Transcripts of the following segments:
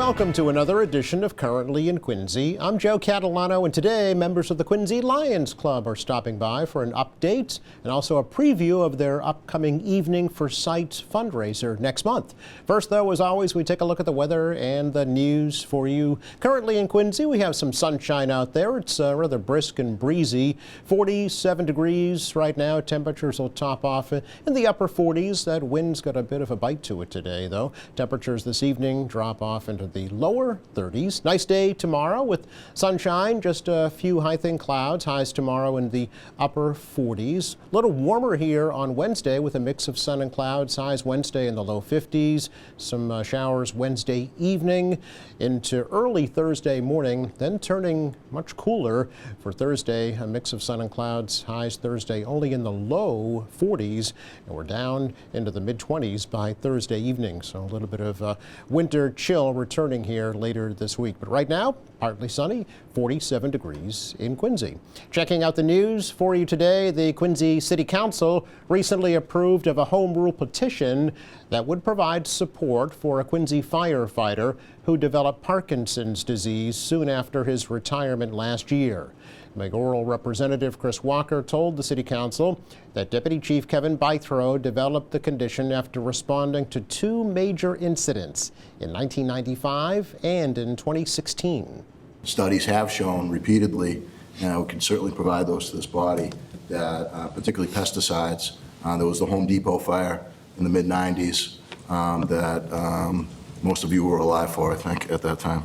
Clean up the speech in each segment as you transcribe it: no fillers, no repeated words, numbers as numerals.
Welcome to another edition of Currently in Quincy. I'm Joe Catalano, and today members of the Quincy Lions Club are stopping by for an update and also a preview of their upcoming Evening for Sight fundraiser next month. First, though, as always, we take a look at the weather and the news for you. Currently in Quincy, we have some sunshine out there. It's rather brisk and breezy. 47 degrees right now. Temperatures will top off in the upper 40s. That wind's got a bit of a bite to it today, though. Temperatures this evening drop off into the lower 30s. Nice day tomorrow with sunshine, just a few high thin clouds. Highs tomorrow in the upper 40s. A little warmer here on Wednesday with a mix of sun and clouds. Highs Wednesday in the low 50s. Some showers Wednesday evening into early Thursday morning, then turning much cooler for Thursday. A mix of sun and clouds. Highs Thursday only in the low 40s, and we're down into the mid 20s by Thursday evening. So a little bit of winter chill returning here later this week. But right now, partly sunny, 47 degrees in Quincy. Checking out the news for you today, the Quincy City Council recently approved of a home rule petition that would provide support for a Quincy firefighter who developed Parkinson's disease soon after his retirement last year. Mayoral Representative Chris Walker told the City Council that Deputy Chief Kevin Bythrow developed the condition after responding to two major incidents in 1995 and in 2016. Studies have shown repeatedly, and we can certainly provide those to this body, that particularly pesticides, there was the Home Depot fire in the mid-90s that most of you were alive for, I think, at that time,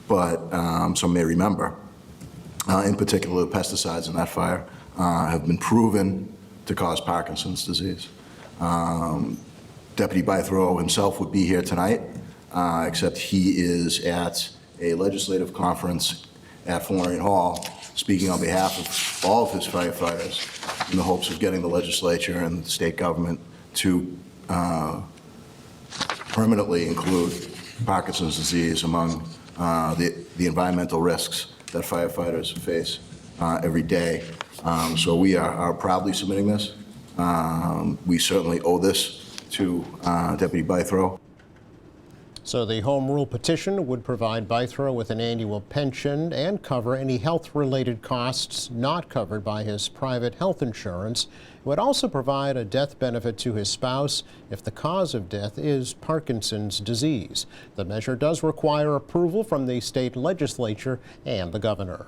but some may remember. In particular, the pesticides in that fire have been proven to cause Parkinson's disease. Deputy Bythrow himself would be here tonight, except he is at a legislative conference at Florian Hall, speaking on behalf of all of his firefighters in the hopes of getting the legislature and the state government to permanently include Parkinson's disease among the environmental risks that firefighters face every day. So we are proudly submitting this. We certainly owe this to Deputy Bythrow. So the home rule petition would provide Bythrow with an annual pension and cover any health-related costs not covered by his private health insurance. It would also provide a death benefit to his spouse if the cause of death is Parkinson's disease. The measure does require approval from the state legislature and the governor.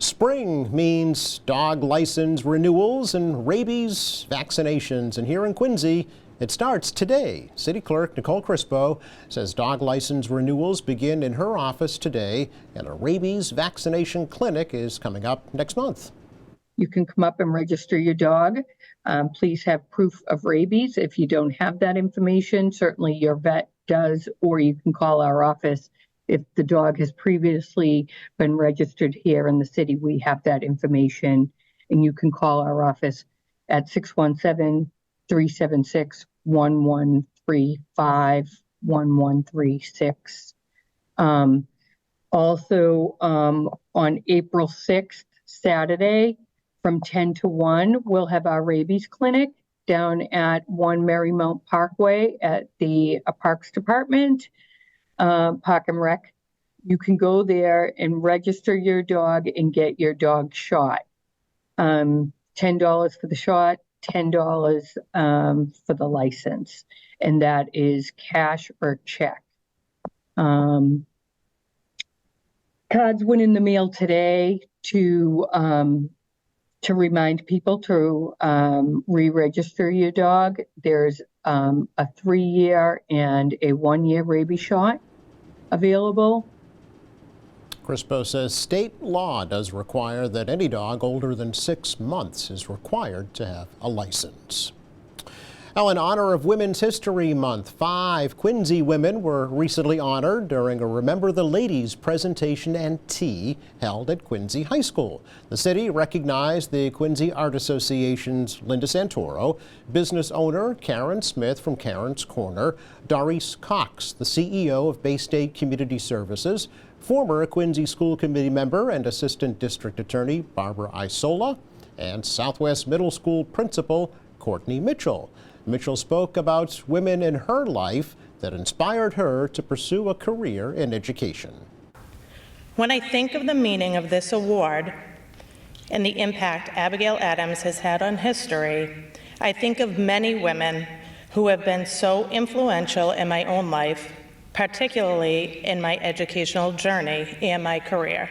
Spring means dog license renewals and rabies vaccinations, and here in Quincy, it starts today. City Clerk Nicole Crispo says dog license renewals begin in her office today, and a rabies vaccination clinic is coming up next month. You can come up and register your dog. Please have proof of rabies. If you don't have that information, certainly your vet does, or you can call our office. If the dog has previously been registered here in the city, we have that information, and you can call our office at 617-376-1135, 1136. Also, on April 6th, Saturday, from 10 to 1, we'll have our rabies clinic down at 1 Marymount Parkway at the Parks Department, Park and Rec. You can go there and register your dog and get your dog shot. $10 for the shot, $10 for the license, and that is cash or check. Cards went in the mail today to remind people to re-register your dog. There's a 3-year and a 1-year rabies shot available. Crispo says state law does require that any dog older than 6 months is required to have a license. Now, in honor of Women's History Month, 5 Quincy women were recently honored during a Remember the Ladies presentation and tea held at Quincy High School. The city recognized the Quincy Art Association's Linda Santoro, business owner Karen Smith from Karen's Corner, Doris Cox, the CEO of Bay State Community Services, former Quincy School Committee member and Assistant District Attorney Barbara Isola, and Southwest Middle School Principal Courtney Mitchell. Mitchell spoke about women in her life that inspired her to pursue a career in education. When I think of the meaning of this award and the impact Abigail Adams has had on history, I think of many women who have been so influential in my own life, particularly in my educational journey and my career.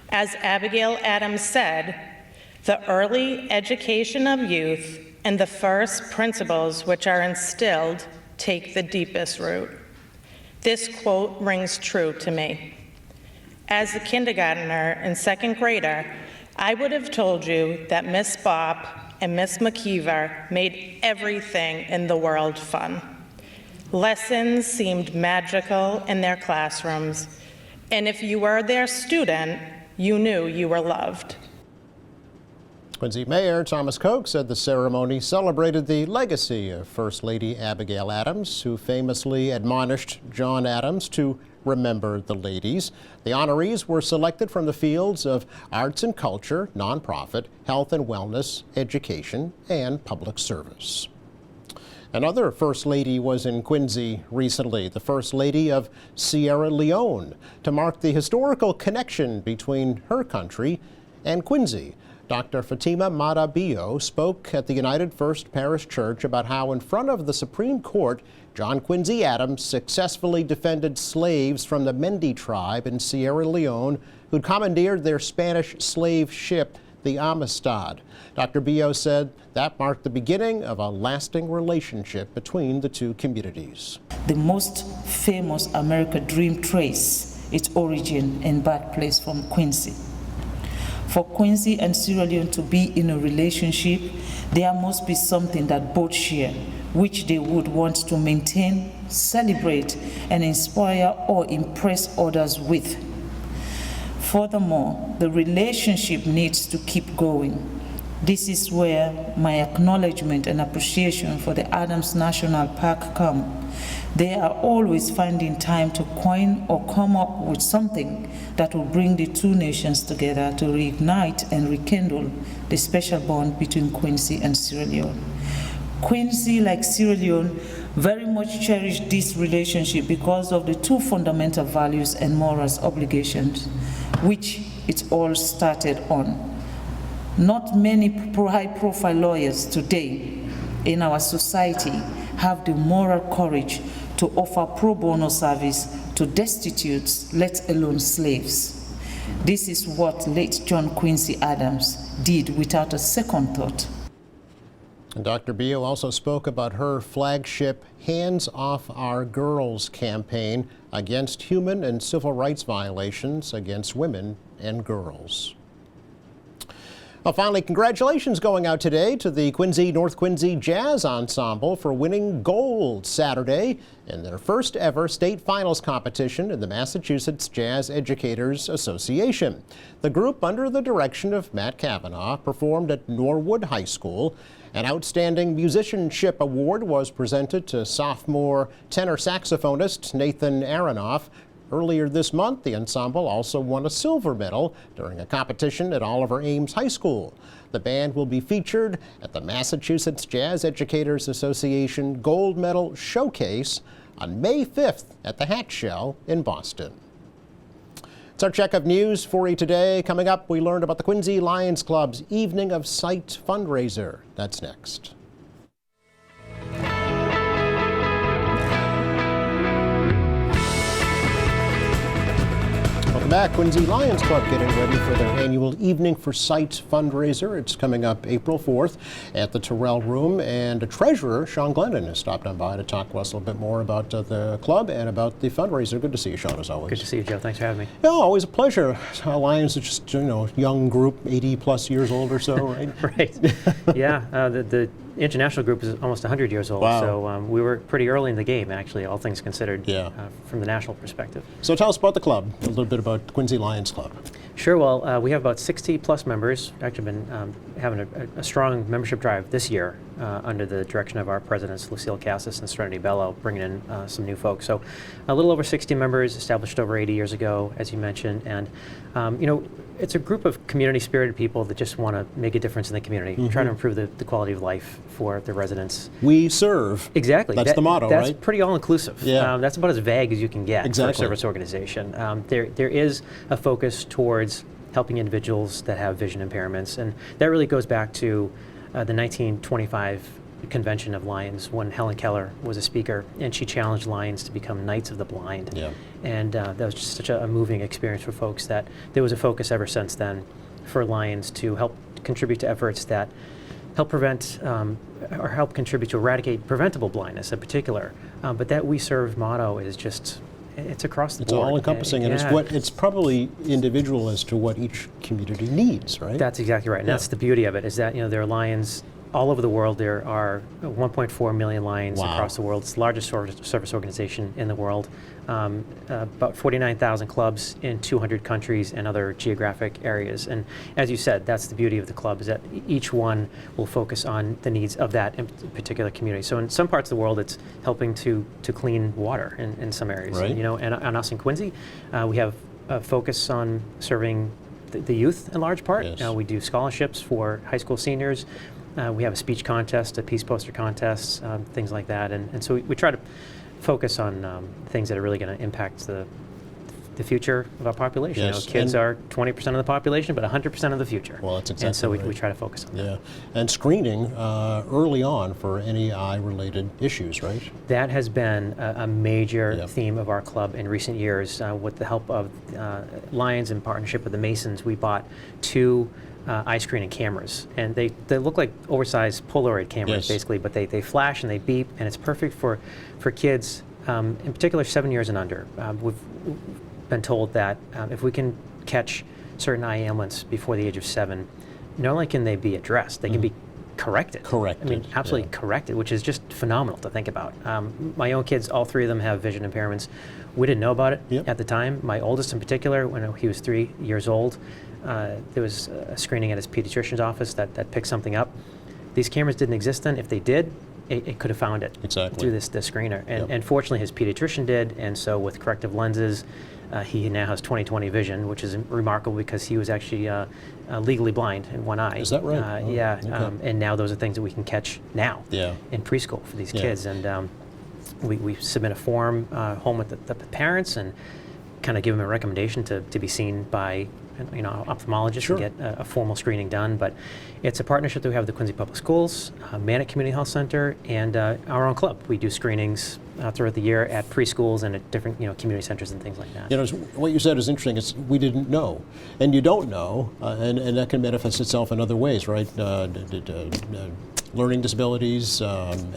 As Abigail Adams said, the early education of youth and the first principles which are instilled take the deepest root. This quote rings true to me. As a kindergartner and second grader, I would have told you that Miss Bopp and Miss McKeever made everything in the world fun. Lessons seemed magical in their classrooms, and if you were their student, you knew you were loved. Quincy Mayor Thomas Koch said the ceremony celebrated the legacy of First Lady Abigail Adams, who famously admonished John Adams to remember the ladies. The honorees were selected from the fields of arts and culture, nonprofit, health and wellness, education, and public service. Another First Lady was in Quincy recently, the First Lady of Sierra Leone, to mark the historical connection between her country and Quincy. Dr. Fatima Mata Bio spoke at the United First Parish Church about how in front of the Supreme Court, John Quincy Adams successfully defended slaves from the Mende tribe in Sierra Leone who'd commandeered their Spanish slave ship, the Amistad. Dr. Bio said that marked the beginning of a lasting relationship between the two communities. The most famous American dream trace its origin and birthplace from Quincy. For Quincy and Sierra Leone to be in a relationship, there must be something that both share, which they would want to maintain, celebrate, and inspire or impress others with. Furthermore, the relationship needs to keep going. This is where my acknowledgement and appreciation for the Adams National Park come. They are always finding time to coin or come up with something that will bring the two nations together to reignite and rekindle the special bond between Quincy and Sierra Leone. Quincy, like Sierra Leone, very much cherish this relationship because of the two fundamental values and morals obligations, which it all started on. Not many high-profile lawyers today in our society have the moral courage to offer pro bono service to destitutes, let alone slaves. This is what late John Quincy Adams did without a second thought. And Dr. Bio also spoke about her flagship Hands Off Our Girls campaign against human and civil rights violations against women and girls. Well, finally, congratulations going out today to the Quincy North Quincy Jazz Ensemble for winning gold Saturday in their first ever state finals competition in the Massachusetts Jazz Educators Association. The group, under the direction of Matt Kavanaugh, performed at Norwood High School. An Outstanding Musicianship Award was presented to sophomore tenor saxophonist Nathan Aronoff. Earlier this month, the ensemble also won a silver medal during a competition at Oliver Ames High School. The band will be featured at the Massachusetts Jazz Educators Association Gold Medal Showcase on May 5th at the Hatch Shell in Boston. It's our check of news for you today. Coming up, we learned about the Quincy Lions Club's Evening of Sight fundraiser. That's next. Welcome back. Quincy Lions Club getting ready for their annual Evening for Sight fundraiser. It's coming up April 4th at the Terrell Room, and treasurer Sean Glennon has stopped on by to talk to us a little bit more about the club and about the fundraiser. Good to see you, Sean, as always. Good to see you, Joe. Thanks for having me. Yeah, always a pleasure. Lions are just, young group, 80 plus years old or so, right? Right. Yeah, the international group is almost 100 years old, wow. So we were pretty early in the game, actually, all things considered, yeah. From the national perspective. So tell us about the club, a little bit about Quincy Lions Club. Sure. Well, we have about 60 plus members. Actually, been having a strong membership drive this year under the direction of our presidents, Lucille Cassis and Serenity Bello, bringing in some new folks. So a little over 60 members, established over 80 years ago, as you mentioned. And, it's a group of community-spirited people that just want to make a difference in the community, try to improve the quality of life for the residents. We serve. Exactly. That's the motto, that's right? pretty all-inclusive. Yeah. That's about as vague as you can get for a Exactly. service organization. There is a focus towards helping individuals that have vision impairments, and that really goes back to the 1925 Convention of Lions when Helen Keller was a speaker, and she challenged Lions to become Knights of the Blind. Yeah. And that was just such a moving experience for folks that there was a focus ever since then for Lions to help contribute to efforts that help prevent or help contribute to eradicate preventable blindness in particular. But that We Serve motto is just, it's across the It's board. all encompassing, and Yeah. it's probably individual as to what each community needs, right? That's exactly right. And Yeah. that's the beauty of it, is that, there are Lions all over the world. There are 1.4 million Lions Wow. across the world. It's the largest service organization in the world. About 49,000 clubs in 200 countries and other geographic areas. And as you said, that's the beauty of the club, is that each one will focus on the needs of that particular community. So in some parts of the world, it's helping to clean water in some areas. Right. And on us in Quincy, we have a focus on serving the youth in large part. Yes. We do scholarships for high school seniors. We have a speech contest, a peace poster contest, things like that. And so we try to focus on things that are really going to impact the future of our population. Yes, Kids and- are 20% of the population, but 100% of the future. Well, that's And so exactly we right. try to focus on that. Yeah, and screening early on for any eye-related issues, right? That has been a major Yep. theme of our club in recent years. With the help of Lions in partnership with the Masons, we bought 2 eye screening cameras, and they look like oversized Polaroid cameras, Yes. basically, but they flash and they beep, and it's perfect for kids, in particular 7 years and under. We've been told that if we can catch certain eye ailments before the age of 7, not only can they be addressed, they can be corrected. Corrected, I mean, absolutely yeah. corrected, which is just phenomenal to think about. My own kids, all 3 of them have vision impairments. We didn't know about it Yep. at the time. My oldest in particular, when he was 3 years old, there was a screening at his pediatrician's office that picked something up. These cameras didn't exist then. If they did, it could have found it Exactly. through this screener. And, Yep. and fortunately, his pediatrician did, and so with corrective lenses, he now has 20/20 vision, which is remarkable because he was actually legally blind in one eye. Is that right? Oh, Yeah, okay. and now those are things that we can catch now Yeah. in preschool for these Yeah. kids. And we submit a form home with the parents and kind of give them a recommendation to be seen by ophthalmologist Sure. and get a formal screening done. But it's a partnership that we have with the Quincy Public Schools, Manic Community Health Center, and our own club. We do screenings throughout the year at preschools and at different community centers and things like that. What you said is interesting. It's we didn't know, and you don't know, and that can manifest itself in other ways, right? Learning disabilities,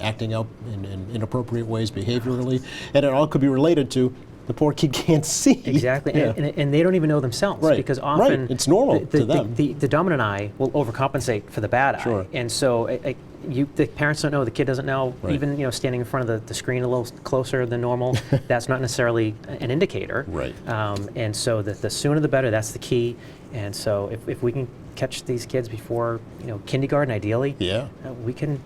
acting out in inappropriate ways behaviorally, and it all could be related to the poor kid can't see. Exactly, Yeah. and they don't even know themselves Right, because right. often It's normal the, to them. The dominant eye will overcompensate for the bad Sure. eye, and so the parents don't know, the kid doesn't know. Right. Even standing in front of the screen a little closer than normal, that's not necessarily an indicator. Right. And so the sooner the better. That's the key. And so if we can catch these kids before kindergarten, ideally, Yeah. we can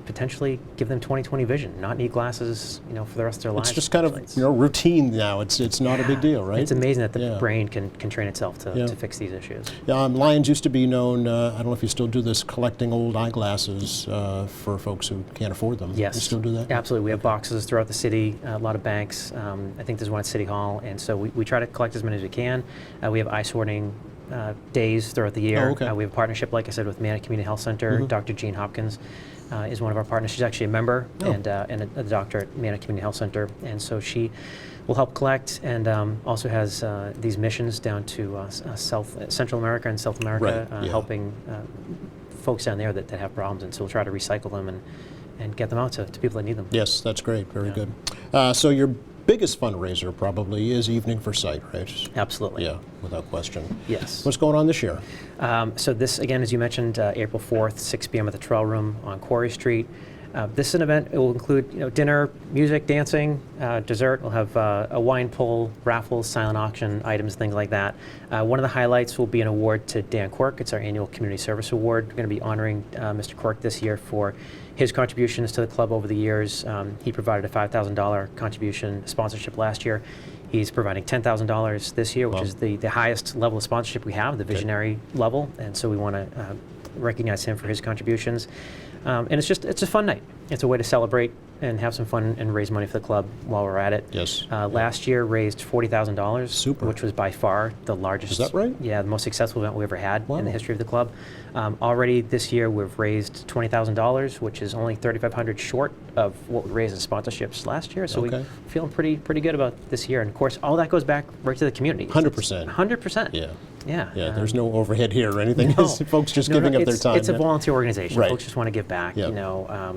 potentially give them 20/20 vision, not need glasses, for the rest of their lives. It's just kind of potentially. routine now. It's not a big deal, right? It's amazing that the Yeah. brain can train itself Yeah. to fix these issues. Lions used to be known, I don't know if you still do this, collecting old eyeglasses for folks who can't afford them. Yes. You still do that? Absolutely. We have boxes throughout the city, a lot of banks. I think there's one at City Hall. And so we try to collect as many as we can. We have eye sorting days throughout the year. Oh, okay. We have a partnership, like I said, with Manic Community Health Center. Dr. Jean Hopkins is one of our partners. She's actually a member Oh. and a doctor at Manic Community Health Center. And so she will help collect and also has these missions down to Central America and South America, Right, yeah. helping folks down there that have problems. And so we'll try to recycle them and get them out to people that need them. Yes, that's great. Very good. So your biggest fundraiser probably is Evening for Sight, right? Absolutely. Yeah, without question. Yes. What's going on this year? So this, again, as you mentioned, April 4th, 6 p.m. at the Terrell Room on Quarry Street. This is an event. It will include dinner, music, dancing, dessert. We'll have a wine pull, raffles, silent auction items, things like that. One of the highlights will be an award to Dan Quirk. It's our annual community service award. We're going to be honoring Mr. Quirk this year for his contributions to the club over the years. He provided a $5,000 contribution sponsorship last year. He's providing $10,000 this year, which is the highest level of sponsorship we have, the visionary level, and so we want to recognize him for his contributions. And it's a fun night. It's a way to celebrate and have some fun and raise money for the club while we're at it. Yes. Last year raised $40,000, Super. which was by far the largest. Is that right? Yeah, the most successful event we ever had Wow. in the history of the club. Already this year we've raised $20,000, which is only $3,500 short of what we raised in sponsorships last year. So Okay. we're feeling pretty good about this year. And of course, all that goes back right to the community. 100%. 100%. Yeah. Yeah. Yeah, there's no overhead here or anything. No. It's folks just No, giving up their it's- time. It's a volunteer organization. Right. Folks just want to give back, Yeah.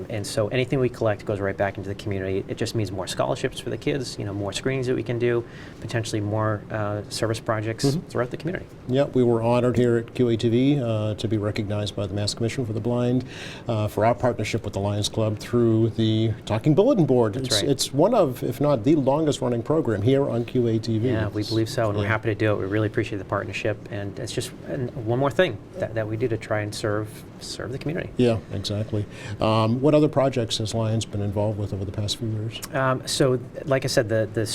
and so anything we collect goes right back into the community. It just means more scholarships for the kids, more screenings that we can do, potentially more service projects Mm-hmm. throughout the community. Yeah, we were honored here at QATV to be recognized by the Mass Commission for the Blind for our partnership with the Lions Club through the Talking Bulletin Board. That's right. It's one of, if not the longest running program here on QATV. Yeah, we believe so, and we're Yeah. happy to do it. We really appreciate the partnership, and it's just one more thing that we do to try and serve the community. Yeah, exactly. What other projects has Lions been involved with over the past few years? So, like I said, the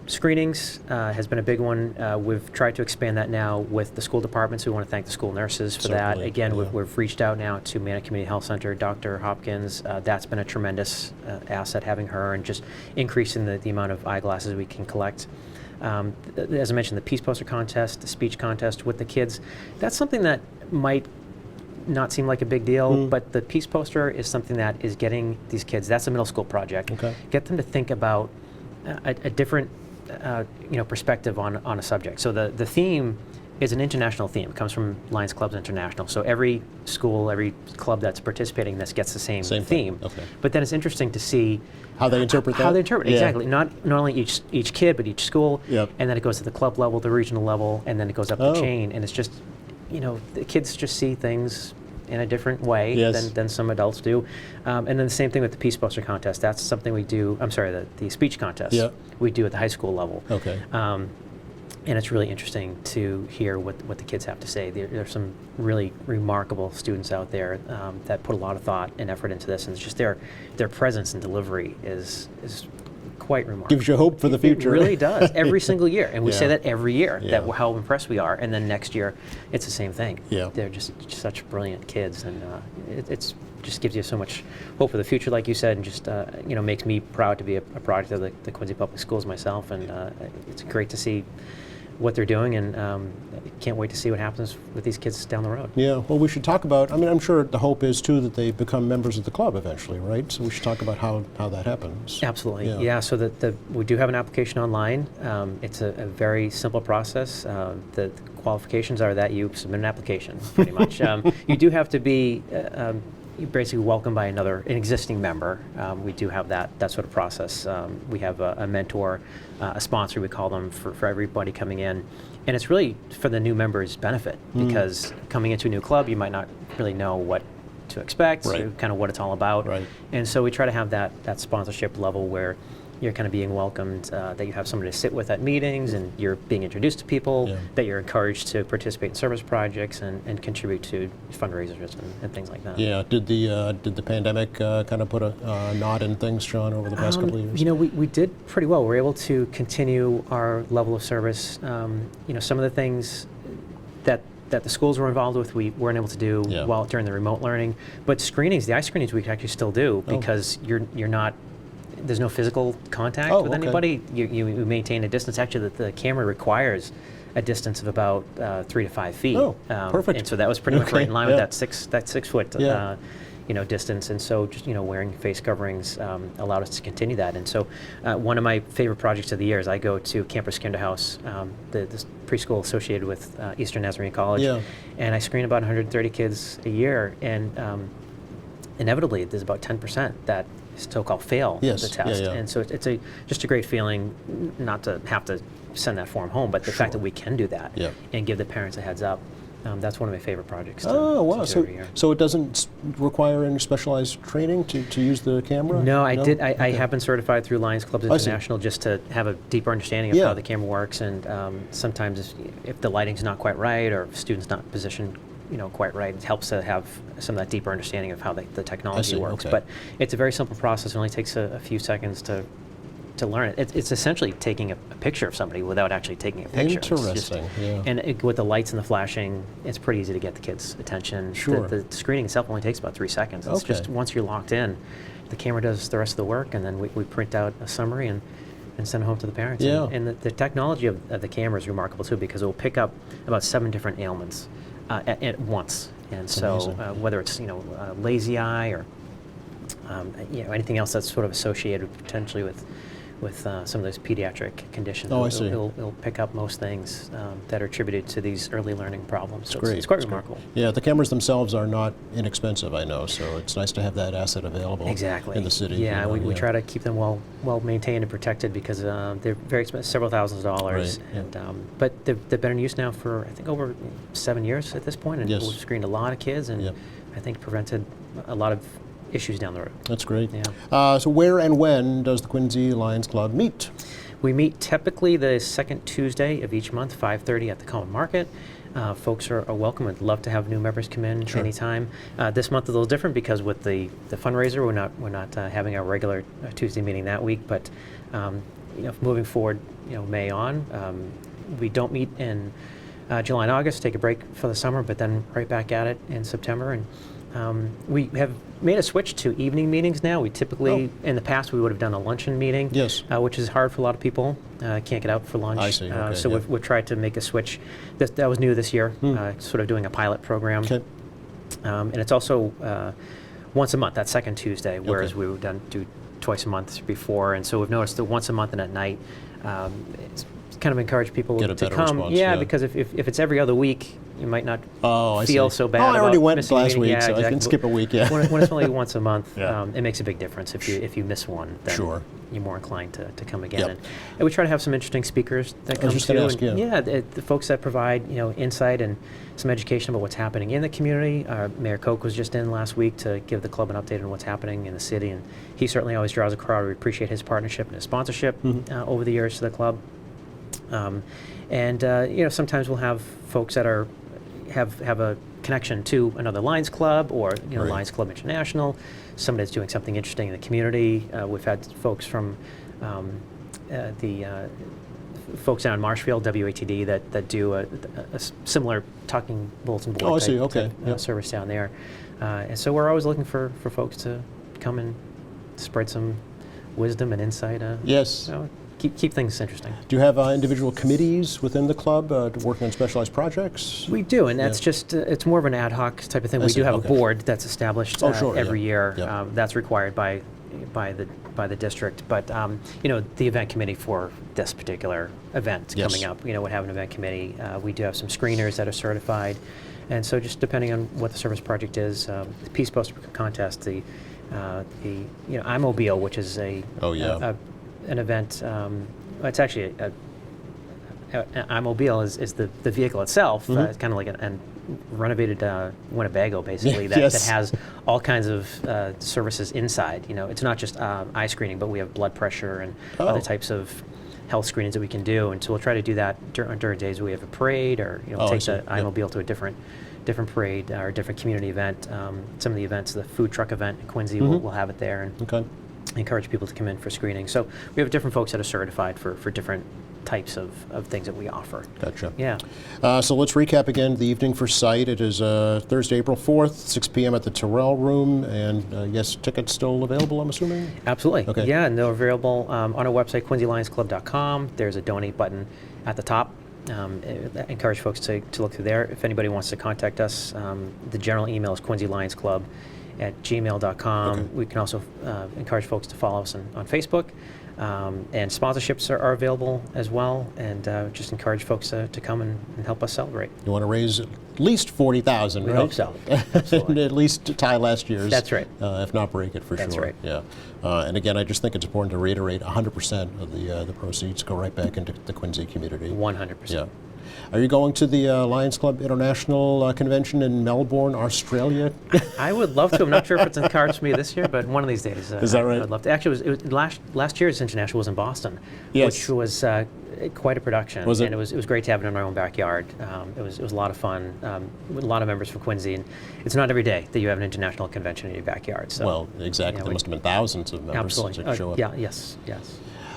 screenings has been a big one. We've tried to expand that now with the school departments. We want to thank the school nurses for that. Certainly, Again, yeah. we've reached out now to Manic Community Health Center, Dr. Hopkins. That's been a tremendous asset having her, and just increasing the amount of eyeglasses we can collect. As I mentioned, the Peace Poster contest, the speech contest with the kids, that's something that might not seem like a big deal, but the Peace Poster is something that is getting these kids, that's a middle school project, Okay. get them to think about a different perspective on a subject. So the theme is an international theme. It comes from Lions Clubs International. So every school, every club that's participating in this gets the same Same thing. theme. Okay. But then it's interesting to see How they interpret that? how they interpret it, Yeah. exactly. Not only each kid, but each school. Yep. And then it goes to the club level, the regional level, and then it goes up Oh. the chain. And it's just, the kids just see things in a different way Yes. than some adults do. And then the same thing with the Peace Poster contest. That's something we do, the speech contest Yeah. we do at the high school level. Okay. And it's really interesting to hear what the kids have to say. There are some really remarkable students out there that put a lot of thought and effort into this, and it's just their presence and delivery is quite remarkable. Gives you hope for the future. It really does, every single year. And we say Yeah. that every year, Yeah. how impressed we are. And then next year, it's the same thing. Yeah. They're just such brilliant kids, and it's just gives you so much hope for the future, like you said, and just makes me proud to be a product of the Quincy Public Schools myself. And it's great to see what they're doing, and can't wait to see what happens with these kids down the road. Yeah, well, we should talk about, I'm sure the hope is, too, that they become members of the club eventually, right? So we should talk about how that happens. Absolutely, Yeah. yeah. So we do have an application online. It's a very simple process. The qualifications are that you submit an application, pretty much. You do have to be you're basically welcomed by an existing member. We do have that sort of process. We have a mentor, a sponsor, we call them, for everybody coming in. And it's really for the new members' benefit, because coming into a new club, you might not really know what to expect, Right. or kind of what it's all about. Right. And so we try to have that sponsorship level where you're kind of being welcomed, that you have somebody to sit with at meetings, and you're being introduced to people, Yeah. that you're encouraged to participate in service projects and contribute to fundraisers and things like that. Yeah, did the pandemic kind of put a knot in things, John, over the past couple of years? We did pretty well. We were able to continue our level of service. Some of the things that the schools were involved with, we weren't able to do Yeah. while during the remote learning. But screenings, the eye screenings, we can actually still do, Oh. because you're not. There's no physical contact Oh, with okay. anybody. You maintain a distance. Actually, the camera requires a distance of about 3 to 5 feet. Oh, perfect. And so that was pretty much Okay, right in line yeah. with that 6 foot Yeah. distance. And so just wearing face coverings allowed us to continue that. And so one of my favorite projects of the year is I go to Camp Riskinda House, this preschool associated with Eastern Nazarene College, Yeah. and I screen about 130 kids a year, and inevitably there's about 10% that so-called fail Yes, the test. yeah. And so it's just a great feeling not to have to send that form home, but the fact that we can do that Yeah. and give the parents a heads up That's one of my favorite projects. To, Oh, wow. to do every year. So it doesn't require any specialized training to use the camera? No, I did. I have been certified through Lions Clubs I see. International just to have a deeper understanding of Yeah. how the camera works, and sometimes if the lighting's not quite right or if student's not positioned, quite right, it helps to have some of that deeper understanding of how the technology see, works. okay. But it's a very simple process. It only takes a few seconds to learn it. It's essentially taking a picture of somebody without actually taking a picture. It's just- Interesting, yeah. And with the lights and the flashing, it's pretty easy to get the kids' attention. Sure. The screening itself only takes about 3 seconds. It's Okay. just once you're locked in, the camera does the rest of the work, and then we print out a summary and send it home to the parents. Yeah. And the technology of the camera is remarkable too, because it will pick up about 7 different ailments at once. And so amazing. whether it's lazy eye or anything else that's sort of associated potentially with some of those pediatric conditions. Oh, I see. It'll pick up most things that are attributed to these early learning problems. So Great. it's quite That's great. remarkable. Yeah, the cameras themselves are not inexpensive, I know, so it's nice to have that asset available Exactly. in the city. Yeah, you know, we try to keep them well maintained and protected because they're very expensive, several thousands of dollars. Right, yeah. And but they've been in use now for I think over 7 years at this point, and Yes. we've screened a lot of kids, and Yep. I think prevented a lot of issues down the road. That's great. Yeah. So where and when does the Quincy Lions Club meet? We meet typically the second Tuesday of each month, 5:30 at the Common Market. Folks are welcome. I'd love to have new members come in Sure. anytime. This month is a little different because with the fundraiser, we're not having our regular Tuesday meeting that week. But moving forward, May on, we don't meet in July and August. Take a break for the summer, but then right back at it in September. And we have made a switch to evening meetings now. We typically, in the past, we would have done a luncheon meeting, Yes. which is hard for a lot of people. Can't get out for lunch. I see, okay, So yeah. we've tried to make a switch. That was new this year, sort of doing a pilot program. Okay. And it's also once a month, that second Tuesday, whereas Okay. we would do twice a month before. And so we've noticed that once a month and at night, it's kind of encourage people Get a to better come. response, yeah, yeah. because if it's every other week, you might not I feel see. so bad. Oh, I already about went missing a last meeting. week, Yeah, so I can exactly. skip a week, yeah. When it's only once a month, Yeah. it makes a big difference. If you miss one, then Sure. you're more inclined to come again. Yep. And we try to have some interesting speakers that I come was just too. gonna ask, and yeah. the folks that provide insight and some education about what's happening in the community. Mayor Koch was just in last week to give the club an update on what's happening in the city, and he certainly always draws a crowd. We appreciate his partnership and his sponsorship over the years to the club. Sometimes we'll have folks that have a connection to another Lions Club or Right. Lions Club International, somebody that's doing something interesting in the community. We've had folks from the folks down in Marshfield, WATD, that do a similar talking bulletin board Oh, I see. type, Okay. Yep. service down there. And so we're always looking for folks to come and spread some wisdom and insight. Yes. Keep things interesting. Do you have individual committees within the club working on specialized projects? We do, and that's Yeah. just, it's more of an ad hoc type of thing. I We see, do have okay. a board that's established Oh, sure, every yeah. year. Yeah. That's required by the district. But, the event committee for this particular event Yes. coming up, would have an event committee. We do have some screeners that are certified. And so just depending on what the service project is, the Peace Poster Contest, the iMobile, which is an event, it's actually iMobile is the vehicle itself. It's kind of like a renovated Winnebago, basically, that Yes. has all kinds of services inside. It's not just eye screening, but we have blood pressure and other types of health screenings that we can do. And so we'll try to do that during days where we have a parade, or I take see. the Yep. iMobile to a different parade or a different community event. Some of the events, the food truck event in Quincy, we'll have it there, and Okay. encourage people to come in for screening. So we have different folks that are certified for different types of things that we offer. Gotcha. Yeah. So let's recap again the evening for Sight. It is Thursday, April 4th, 6 p.m. at the Terrell Room. And yes, tickets still available, I'm assuming? Absolutely. Okay. Yeah, and they're available on our website, quincylionsclub.com. There's a donate button at the top. I encourage folks to look through there. If anybody wants to contact us, the general email is quincylionsclub@gmail.com. Okay. We can also encourage folks to follow us on Facebook. And sponsorships are available as well, and just encourage folks to come and help us celebrate. You want to raise at least $40,000, We right? hope so. And Absolutely. at least tie last year's. That's right. If not break it for That's sure. right. Yeah. And again, I just think it's important to reiterate 100% of the proceeds go right back into the Quincy community. 100%. Yeah. Are you going to the Lions Club International Convention in Melbourne, Australia? I would love to. I'm not sure if it's in the cards for me this year, but one of these days. Is that right? I'd love to. Actually, it was last year's International was in Boston, Yes. which was quite a production. Was it? And it was great to have it in our own backyard. It was a lot of fun with a lot of members from Quincy, and it's not every day that you have an international convention in your backyard. So Well, exactly. yeah, there must have been thousands of members absolutely. that show up. Yeah. Yes.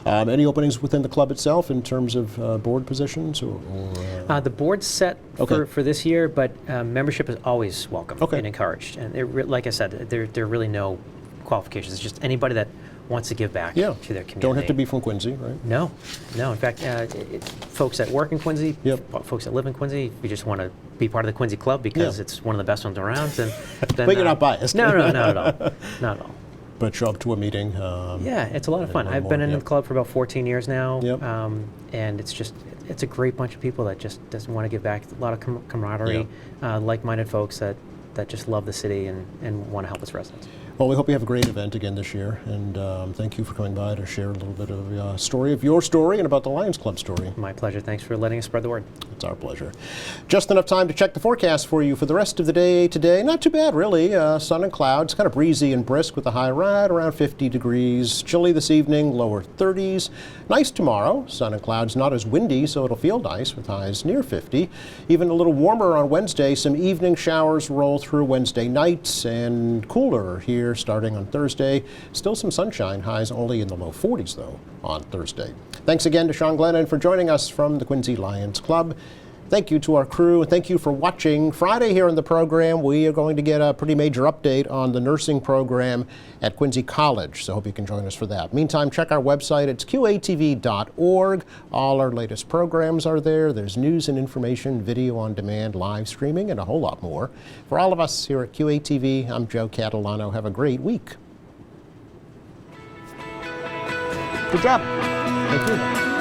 Any openings within the club itself in terms of board positions? The board's set Okay. for this year, but membership is always welcome Okay. and encouraged. And like I said, there are really no qualifications. It's just anybody that wants to give back Yeah. to their community. Don't have to be from Quincy, right? No. In fact, folks that work in Quincy, Yep. folks that live in Quincy, if you just want to be part of the Quincy Club because Yeah. it's one of the best ones around, then But you're not biased. No, not at all. Not at all. But show up to a meeting. Yeah, it's a lot of fun. learn I've been more, in yep. the club for about 14 years now, Yep. and it's a great bunch of people that just doesn't want to give back. A lot of camaraderie, like-minded folks that just love the city and want to help its residents. Well, we hope you have a great event again this year, and thank you for coming by to share a little bit of your story and about the Lions Club story. My pleasure. Thanks for letting us spread the word. It's our pleasure. Just enough time to check the forecast for you for the rest of the day today. Not too bad, really. Sun and clouds, kind of breezy and brisk with a high right around 50 degrees. Chilly this evening, lower 30s. Nice tomorrow. Sun and clouds, not as windy, so it'll feel nice with highs near 50. Even a little warmer on Wednesday. Some evening showers roll through Wednesday nights and cooler here starting on Thursday. Still some sunshine, highs only in the low 40s though on Thursday. Thanks again to Sean Glennon for joining us from the Quincy Lions Club. Thank you to our crew, and thank you for watching. Friday here on the program, we are going to get a pretty major update on the nursing program at Quincy College, so hope you can join us for that. Meantime, check our website. It's qatv.org. All our latest programs are there. There's news and information, video on demand, live streaming, and a whole lot more. For all of us here at QATV, I'm Joe Catalano. Have a great week. Good job. Thank you.